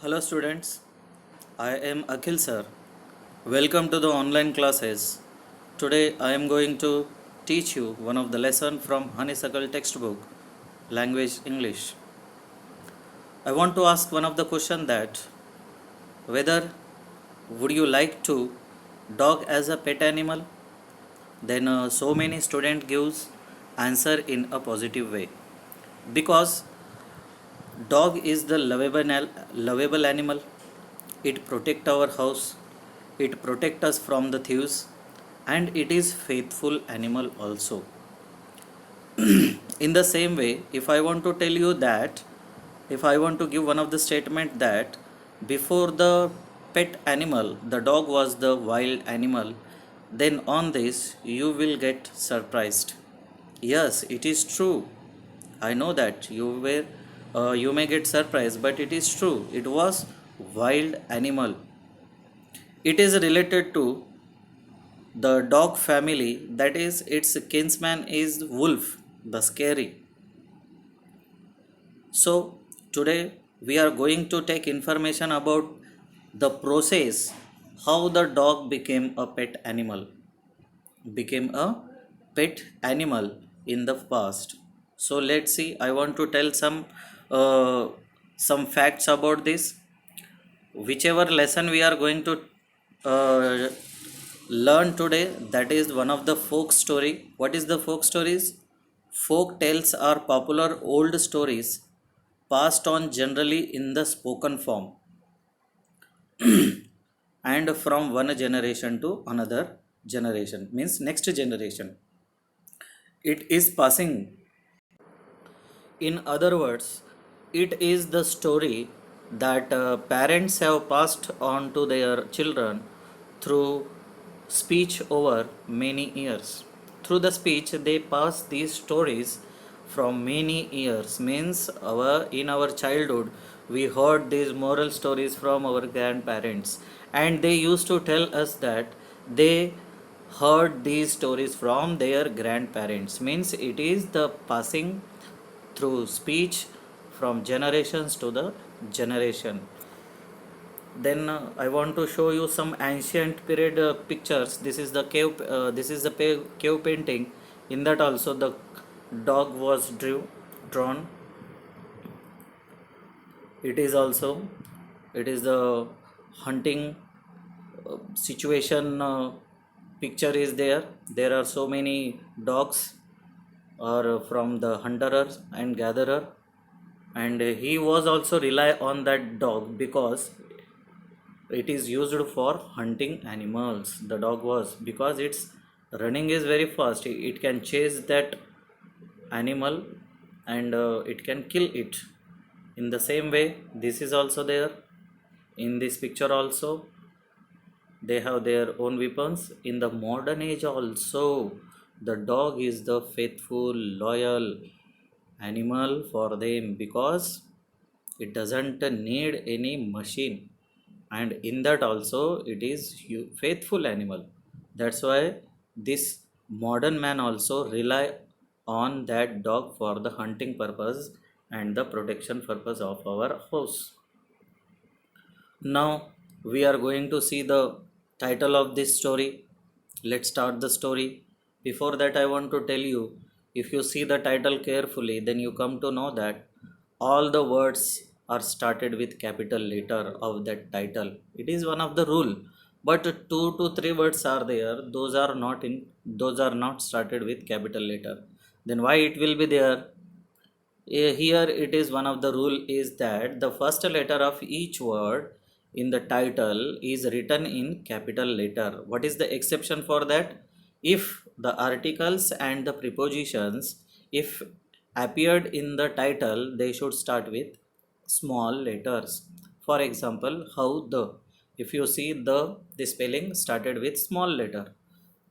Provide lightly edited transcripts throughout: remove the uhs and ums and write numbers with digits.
Hello students, I am Akhil sir. Welcome to the online classes. Today I am going to teach you one of the lesson from Honeysuckle textbook, Language English. I want to ask one of the question that whether would you like to dog as a pet animal? Then so many student gives answer in a positive way because dog is the lovable animal. It protect our house. It protect us from the thieves, and it is faithful animal also. In the same way, if I want to tell you that, if I want to give one of the statement that before the pet animal, the dog was the wild animal, then on this you will get surprised. Yes, it is true. I know that you may get surprised, but it is true. It was wild animal. It is related to the dog family, that is, its kinsman is wolf, the scary. So, today we are going to take information about the process how the dog became a pet animal in the past. So let's see. I want to tell some facts about this. Whichever lesson we are going to uh, learn today, that is one of the folk story. What is the folk stories? Folk tales are popular old stories passed on generally in the spoken form and from one generation to another generation, means next generation it is passing. In other words, it is the story that parents have passed on to their children through speech over many years. Through the speech, they pass these stories from many years. Means our in our childhood, we heard these moral stories from our grandparents, and they used to tell us that they heard these stories from their grandparents. Means it is the passing through speech from generations to the generation. Then I want to show you some ancient period pictures. This is the cave painting. In that also the dog was drawn. It is also, it is the hunting situation picture is there. There are so many dogs are from the hunter and gatherer, and he was also rely on that dog because it is used for hunting animals. The dog was, because its running is very fast, it can chase that animal, and it can kill it. In the same way, this is also there. In this picture also, they have their own weapons. In the modern age also, the dog is the faithful loyal animal for them because it doesn't need any machine, and in that also it is faithful animal. That's why this modern man also rely on that dog for the hunting purpose and the protection purpose of our house. Now we are going to see the title of this story. Let's start the story. Before that, I want to tell you, if you see the title carefully, then you come to know that all the words are started with capital letter of that title. It is one of the rule, but two to three words are there, those are not started with capital letter. Then why it will be there? Here it is one of the rule is that the first letter of each word in the title is written in capital letter. What is the exception for that? If the articles and the prepositions, if appeared in the title, they should start with small letters. For example, how the, if you see the spelling started with small letter.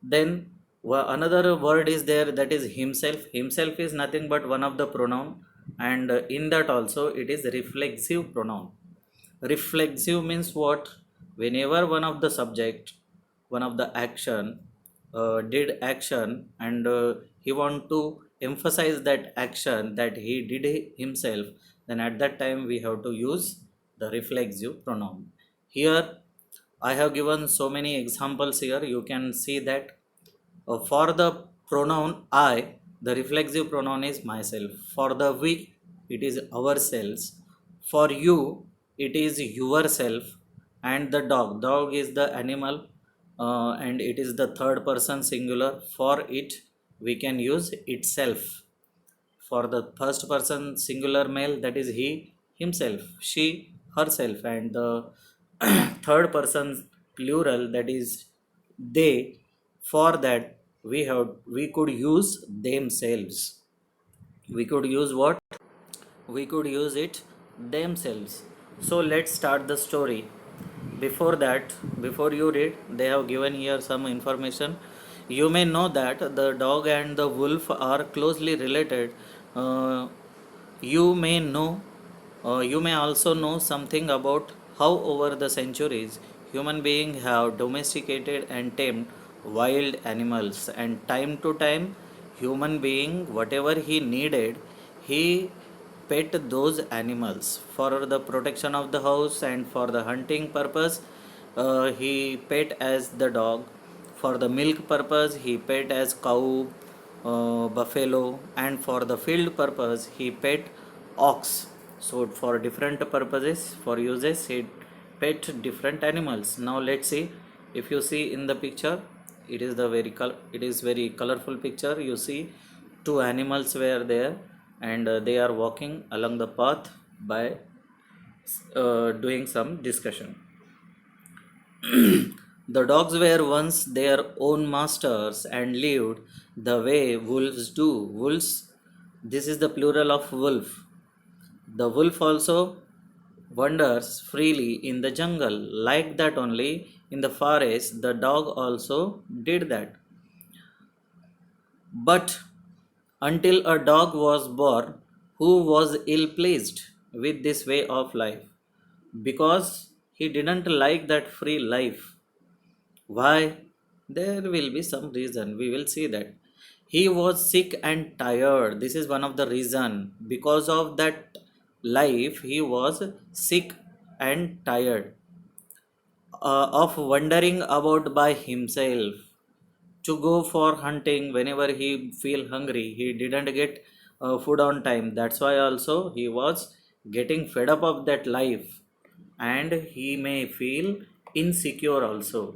Then another word is there, that is himself. Himself is nothing but one of the pronoun, and in that also it is reflexive pronoun. Reflexive means what? Whenever one of the subject, one of the action did action, and he want to emphasize that action that he did himself, then at that time we have to use the reflexive pronoun. Here I have given so many examples here. You can see that for the pronoun I, the reflexive pronoun is myself. For the we, it is ourselves. For you, it is yourself. And the dog. Dog is the animal and it is the third person singular. For it, we can use itself. For the first person singular male, that is he, himself, she, herself, and the third person plural, that is they. For that we could use themselves. We could use what? We could use it themselves. So let's start the story. Before that, before you read, they have given here some information. You may know that the dog and the wolf are closely related. Uh, you may know, you may also know something about how over the centuries human beings have domesticated and tamed wild animals, and time to time human being whatever he needed, he pet those animals for the protection of the house and for the hunting purpose. He pet as the dog. For the milk purpose he pet as cow, buffalo, and for the field purpose he pet ox. So for different purposes, for uses, he pet different animals. Now let's see. If you see in the picture, it is very colorful picture. You see two animals were there, and they are walking along the path by doing some discussion. The dogs were once their own masters and lived the way wolves do. Wolves, this is the plural of wolf. The wolf also wanders freely in the jungle. Like that only, in the forest the dog also did that. But until a dog was born who was ill pleased with this way of life, because he didn't like that free life. Why? There will be some reason. We will see that. He was sick and tired. This is one of the reason. Because of that life, he was sick and tired of wandering about by himself. To go for hunting whenever he feel hungry, he didn't get food on time. That's why also he was getting fed up of that life, and he may feel insecure also.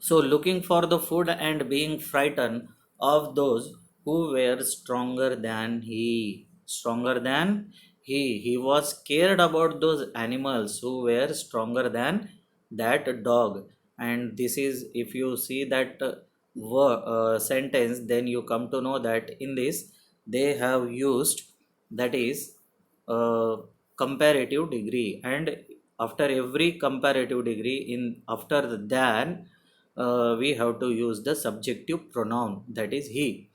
So looking for the food and being frightened of those who were stronger than he. Stronger than he was scared about those animals who were stronger than that dog. And this is, if you see that sentence, then you come to know that in this they have used, that is comparative degree. And after every comparative degree, in after than, we have to use the subjective pronoun, that is he.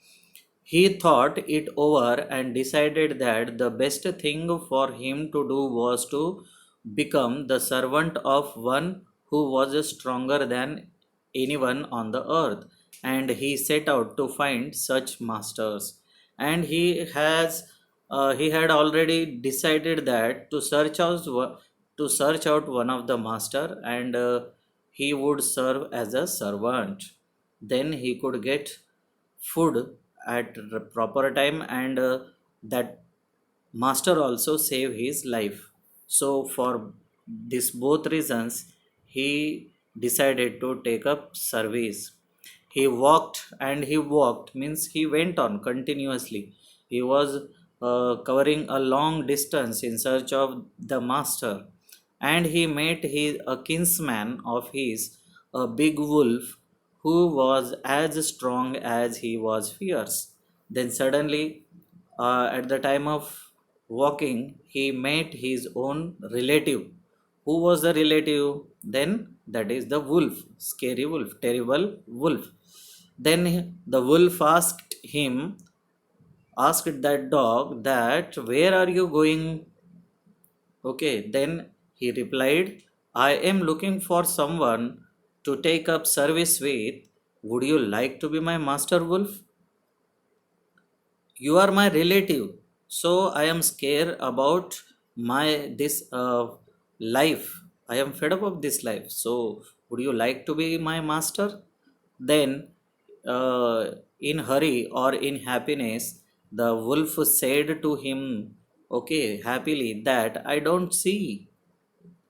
He thought it over and decided that the best thing for him to do was to become the servant of one who was stronger than anyone on the earth. And he set out to find such masters. And he had already decided that to search out one of the master, and he would serve as a servant. Then he could get food at the proper time, and that master also save his life. So for this both reasons, he decided to take up service. He walked and he walked, means he went on continuously. He was covering a long distance in search of the master, and he met a kinsman of his, a big wolf, who was as strong as he was fierce. Then suddenly, at the time of walking, he met his own relative. Who was the relative? Then that is the wolf, scary wolf, terrible wolf. Then the wolf asked that dog that where are you going? Okay, then he replied, I am looking for someone to take up service with. Would you like to be my master wolf? You are my relative, So I am scared about my this life. I am fed up of this life. So would you like to be my master? Then uh, in hurry or in happiness, the wolf said to him, okay, happily, that I don't see.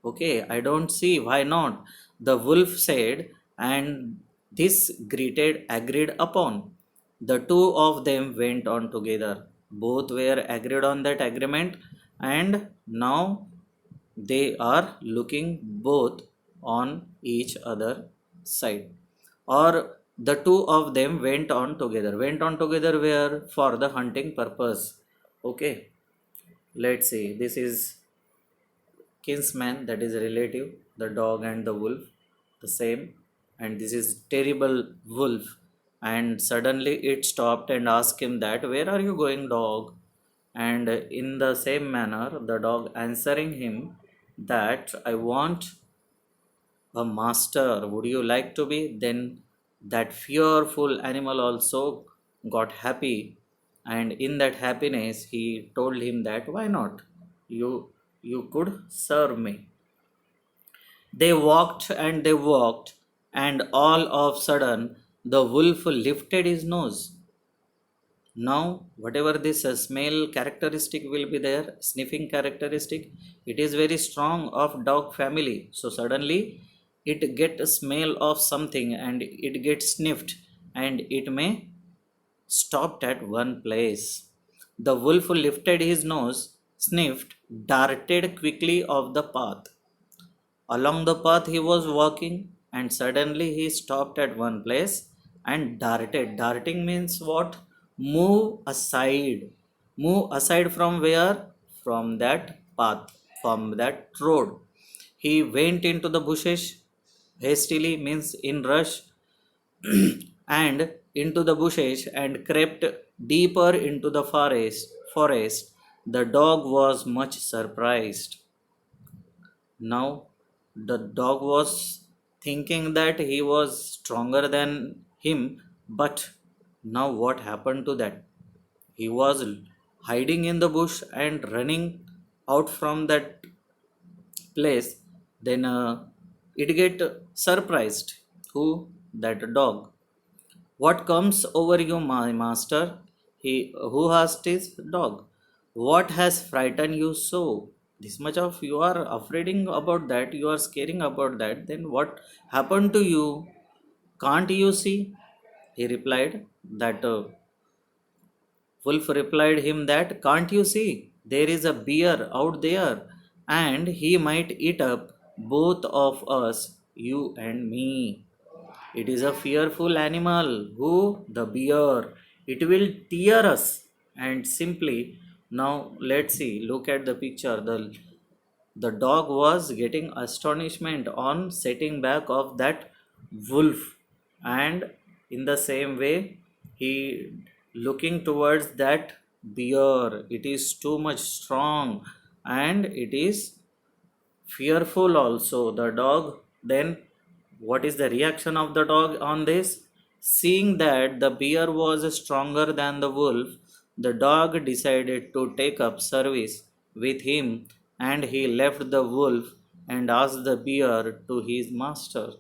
Okay, I don't see. Why not? The wolf said, and this greeted agreed upon. The two of them went on together. Both were agreed on that agreement, and now they are looking both on each other side. Or the two of them went on together. Went on together where? For the hunting purpose. Okay, let's see. This is kinsman, that is a relative, the dog and the wolf, the same. And this is terrible wolf, and suddenly it stopped and asked him that, where are you going, dog? And in the same manner, the dog answering him that, I want a master, would you like to be? Then that fearful animal also got happy, and in that happiness he told him that, why not, you could serve me. They walked, and all of sudden the wolf lifted his nose. Now, whatever this smell characteristic will be there, sniffing characteristic, it is very strong of dog family. So suddenly it get a smell of something and it gets sniffed, and it may stopped at one place. The wolf lifted his nose, sniffed, darted quickly off the path. Along the path he was walking, and suddenly he stopped at one place and darted. Darting means what? Move aside. Move aside from where? From that path, from that road. He went into the bushes hastily, means in rush, and into the bushes and crept deeper into the forest. The dog was much surprised. Now, the dog was thinking that he was stronger than him, but now what happened to that? He was hiding in the bush and running out from that place. Then it get surprised. Who? That dog. What comes over you, my master? He who asked his dog. What has frightened you so? This much of you are afraiding about that, you are scaring about that. Then what happened to you? Can't you see? He replied that Wolf replied him that, can't you see? There is a bear out there, and he might eat up both of us, you and me. It is a fearful animal. Who? The bear. It will tear us. And simply, now let's see, look at the picture. The dog was getting astonishment on setting back of that wolf, and in the same way he looking towards that bear. It is too much strong, and it is fearful also, the dog. Then what is the reaction of the dog on this? Seeing that the bear was stronger than the wolf, the dog decided to take up service with him, and he left the wolf and asked the bear to his master.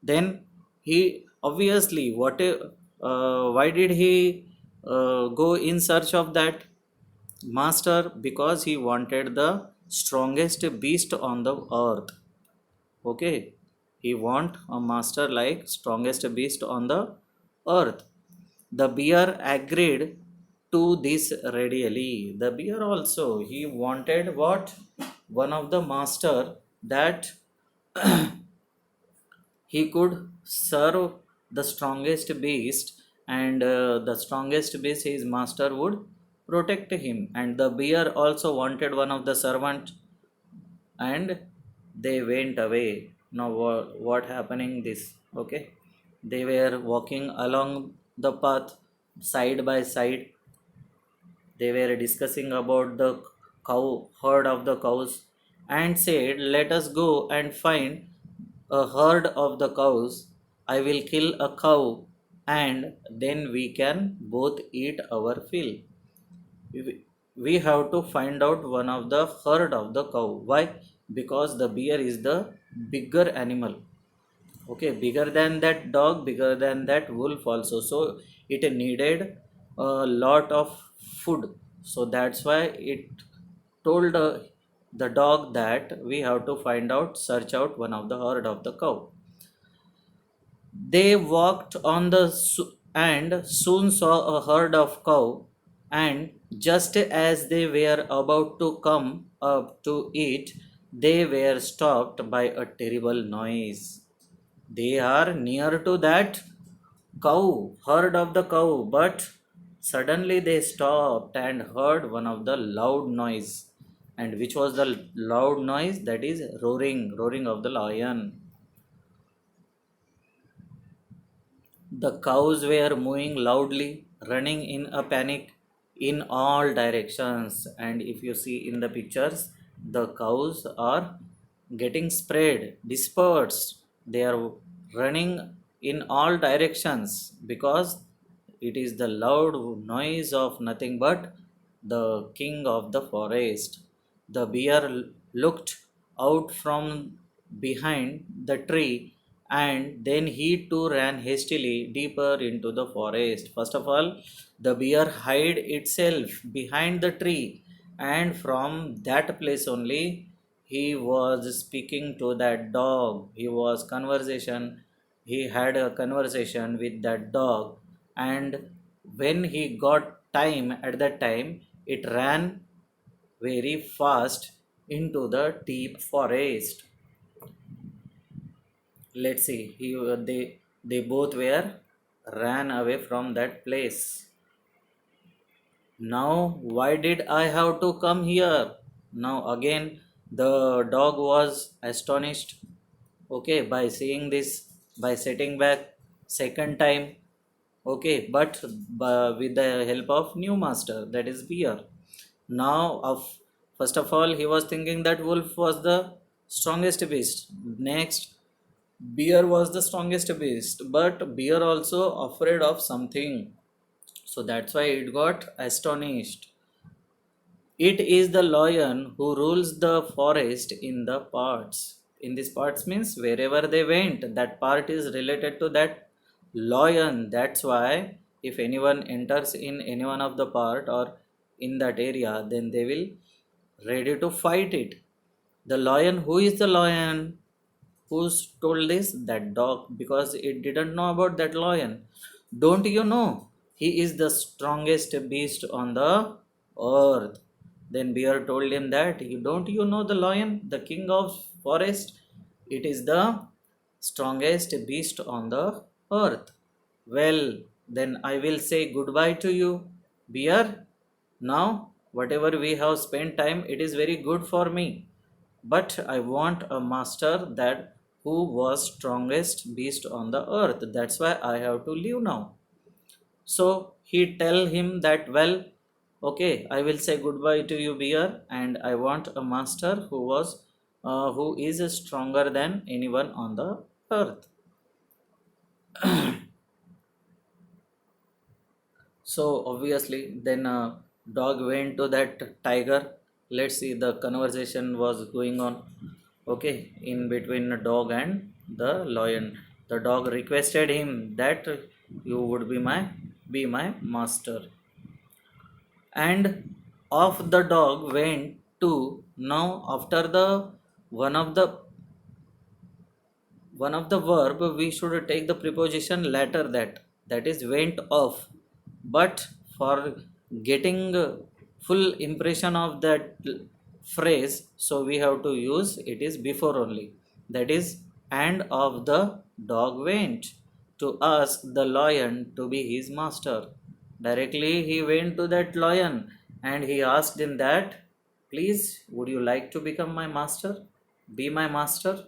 Then he obviously, why did he go in search of that master? Because he wanted the strongest beast on the earth. Okay, he want a master like strongest beast on the earth. The bear agreed to this readily. The bear also, he wanted what? One of the master, that he could serve the strongest beast, and the strongest beast, his master would protect him. And the bear also wanted one of the servant, and they went away. Now what happening this? Okay, they were walking along the path side by side. They were discussing about the cow herd of the cows, and said, let us go and find a herd of the cows. I will kill a cow, and then we can both eat our fill. we have to find out one of the herd of the cow. Why? Because the bear is the bigger animal. Okay, bigger than that dog, bigger than that wolf also. So it needed a lot of food. So that's why it told the dog that we have to find out, search out one of the herd of the cow. They walked on and soon saw a herd of cow, and just as they were about to come up to it, they were stopped by a terrible noise. They are near to that herd of the cow, but suddenly they stopped and heard one of the loud noise. And which was the loud noise? That is roaring of the lion. The cows were mooing loudly, running in a panic in all directions. And if you see in the pictures, the cows are getting spread, dispersed. They are running in all directions because it is the loud noise of nothing but the king of the forest. The bear looked out from behind the tree, and then he too ran hastily deeper into the forest. First of all, the bear hid itself behind the tree, and from that place only he was speaking to that dog. He had a conversation with that dog, and when he got time, at that time it ran very fast into the deep forest. Let's see, they both were ran away from that place. Now why did I have to come here? Now again the dog was astonished, okay, by seeing this, by sitting back second time. Okay, but with the help of new master, that is bear. Now of First of all he was thinking that wolf was the strongest beast. Next, bear was the strongest beast, but bear also afraid of something. So that's why it got astonished. It is the lion who rules the forest in the parts. In these parts means wherever they went, that part is related to that lion. That's why if anyone enters in any one of the part or in that area, then they will ready to fight it. The lion, who is the lion? Who's told this? That dog, because it didn't know about that lion. Don't you know? He is the strongest beast on the earth. Then bear told him that, you don't you know the lion, the king of forest? It is the strongest beast on the earth. Well, then I will say goodbye to you, bear. Now, whatever we have spent time, it is very good for me. But I want a master that who was strongest beast on the earth. That's why I have to leave now. So he tell him that, well, okay, I will say goodbye to you, bear, and I want a master who is stronger than anyone on the earth. So obviously, then dog went to that tiger. Let's see, the conversation was going on. Okay, in between the dog and the lion. The dog requested him that you would be my master. And off the dog went to. Now after the one of the verb, we should take the preposition later, that is went off. But for getting full impression of that phrase, so we have to use it is before only, that is, and of the dog went to ask the lion to be his master. Directly he went to that lion and he asked him that, please, would you like to become my master, be my master?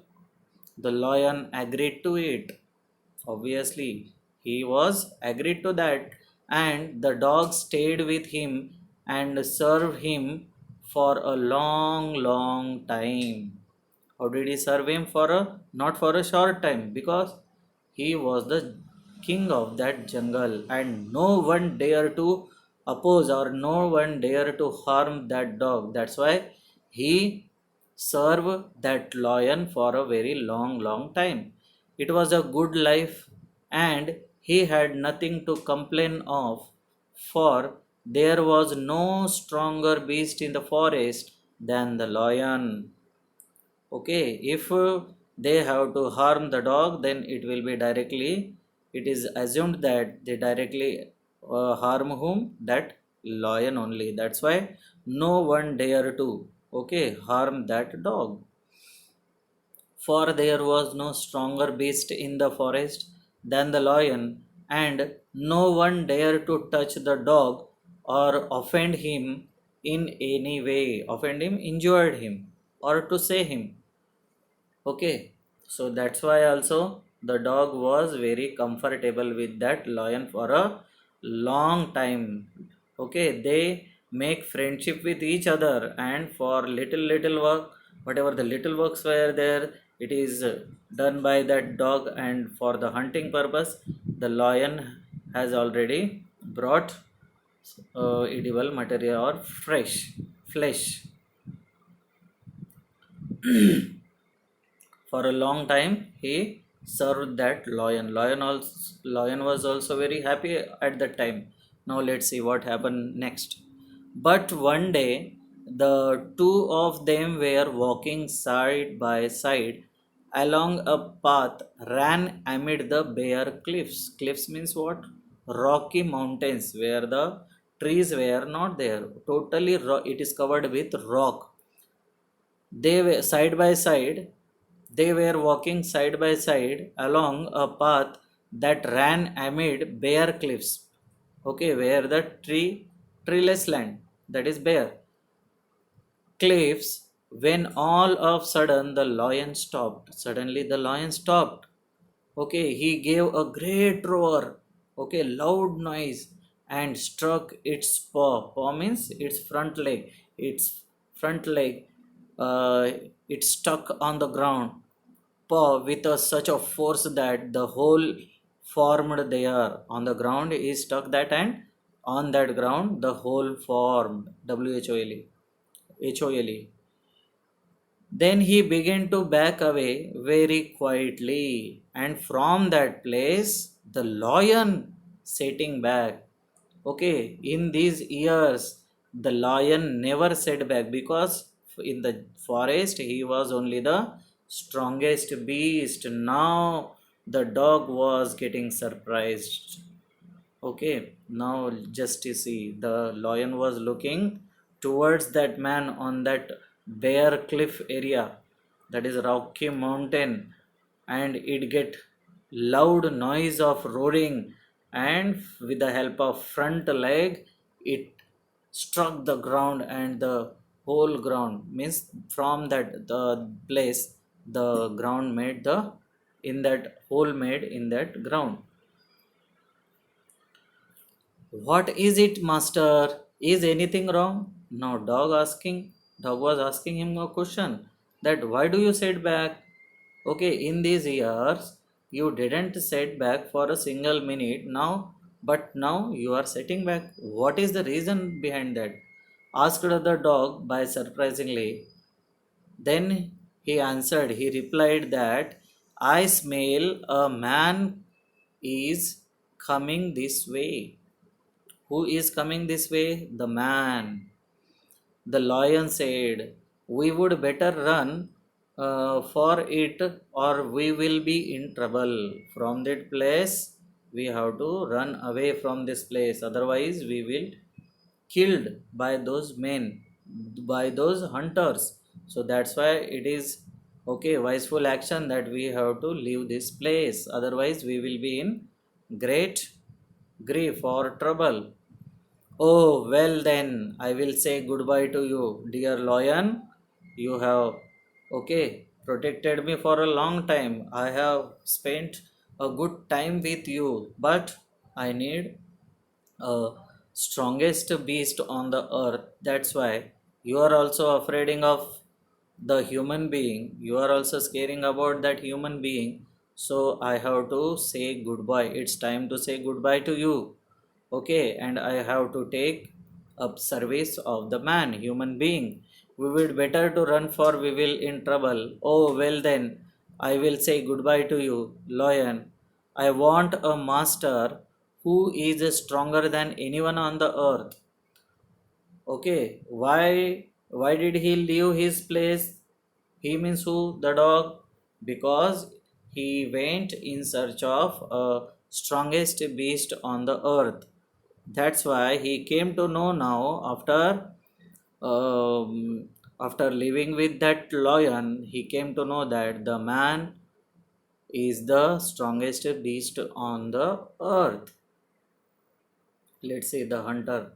The lion agreed to it. Obviously, he was agreed to that, and the dog stayed with him and served him for a long, long time. How did he serve him? For a not for a short time, because he was the king of that jungle, and no one dare to oppose or no one dare to harm that dog. That's why he served that lion for a very long time. It was a good life and he had nothing to complain of, for there was no stronger beast in the forest than the lion. Okay, if they have to harm the dog, then it will be directly, it is assumed that they directly harm whom, that lion only. That's why no one dare to, okay, harm that dog, for there was no stronger beast in the forest than the lion, and no one dared to touch the dog or offend him in any way, offend him, injured him, or to say him. Okay, so that's why also the dog was very comfortable with that lion for a long time. Okay, they make friendship with each other, and for little work, whatever the little works were there, it is done by that dog, and for the hunting purpose, the lion has already brought edible material or fresh flesh. For a long time he served that lion was also very happy at that time. Now let's see what happened next. But one day the two of them were walking side by side along a path ran amid the bare cliffs. Cliffs means what? Rocky mountains where the trees were not there, totally it is covered with rock. They were side by side, they were walking side by side along a path that ran amid bare cliffs. Okay, where the treeless land, that is bare cliffs. When all of sudden the lion stopped. Suddenly the lion stopped. Okay, he gave a great roar. Okay, loud noise, and struck its paw. Paw means its front leg. Its front leg. Uh, it stuck on the ground paw with such a force that the hole formed there on the ground is stuck that, and on that ground the hole formed. WHOLE. Then he began to back away very quietly, and from that place, the lion sitting back. Okay, in these years, the lion never set back, because in the forest he was only the strongest beast. Now the dog was getting surprised. Okay, now just you see, the lion was looking towards that man on that bare cliff area, that is rocky mountain, and it get loud noise of roaring, and with the help of front leg, it struck the ground, and the whole ground means from that the place, the ground made the, in that hole made in that ground. What is it, master? Is anything wrong? Now dog was asking him a question, that why do you sit back? Okay, in these years you didn't sit back for a single minute now, but now you are sitting back. What is the reason behind that? Asked the dog by surprisingly. Then he replied that I smell a man is coming this way. Who is coming this way? The man. The lion said, we would better run for it, or we will be in trouble. From that place, we have to run away from this place. Otherwise, we will killed by those men, by those hunters. So that's why it is okay, wiseful action that we have to leave this place. Otherwise, we will be in great grief or trouble. Oh, well, then I will say goodbye to you, dear lion. You have, okay, protected me for a long time. I have spent a good time with you, but I need a strongest beast on the earth. That's why you are also afraid of the human being. You are also scaring about that human being. So I have to say goodbye. It's time to say goodbye to you. Okay, and I have to take up service of the man, human being. We would better to run, for we will in trouble. Oh, well then, I will say goodbye to you, lion. I want a master who is stronger than anyone on the earth. Okay, why did he leave his place? He means who? The dog. Because he went in search of a strongest beast on the earth. That's why he came to know now um, after living with that lion, he came to know that the man is the strongest beast on the earth. Let's say the hunter.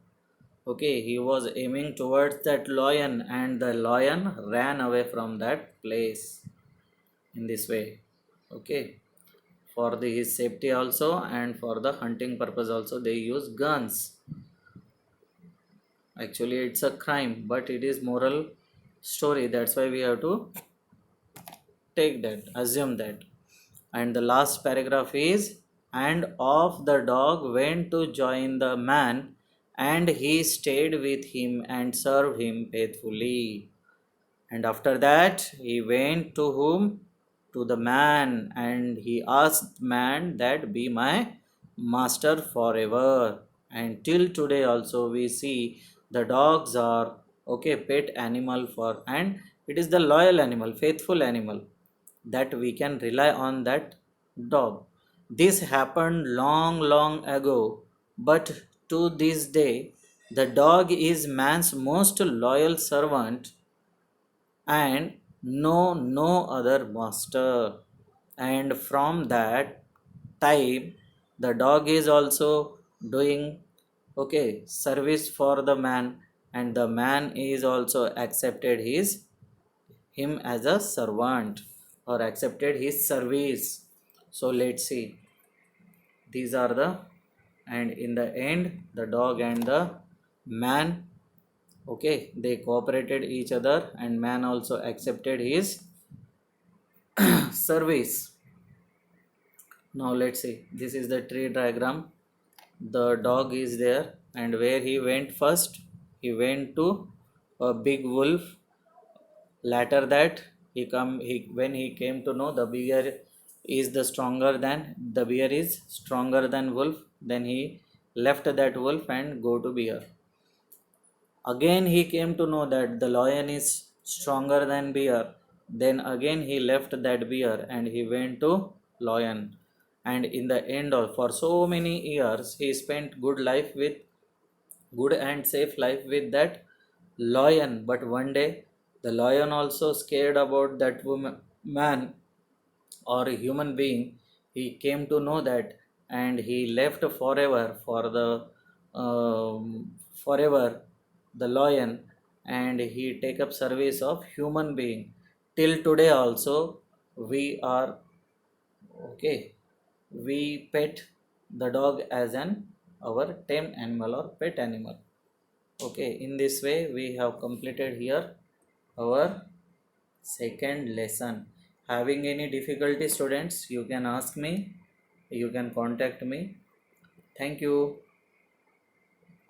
Okay, he was aiming towards that lion, and the lion ran away from that place in this way. Okay, for his safety also, and for the hunting purpose also, they use guns. Actually, it's a crime, but it is moral story. That's why we have to take that, assume that. And the last paragraph is, and off the dog went to join the man, and he stayed with him and served him faithfully. And after that, he went to whom? To the man, and he asked man that be my master forever. And till today also we see the dogs are okay pet animal for, and it is the loyal animal, faithful animal, that we can rely on that dog. This happened long, long ago, but to this day, the dog is man's most loyal servant and no other master. And from that time, the dog is also doing okay service for the man, and the man is also accepted him as a servant, or accepted his service. So let's see, these are the, and in the end the dog and the man, okay, they cooperated each other, and man also accepted his service. Now let's see, this is the tree diagram. The dog is there, and where he went first, he went to a big wolf. Later that, he when he came to know the bear is the bear is stronger than wolf, then he left that wolf and go to bear. Again he came to know that the lion is stronger than bear, then again he left that bear and he went to lion. And in the end of, for so many years he spent good and safe life with that lion. But one day the lion also scared about that man or a human being. He came to know that, and he left forever for the forever the lion, and he take up service of human being. Till today also we are okay, we pet the dog as an our tame animal or pet animal. Okay, in this way we have completed here our second lesson. Having any difficulty, students, you can ask me, you can contact me. Thank you.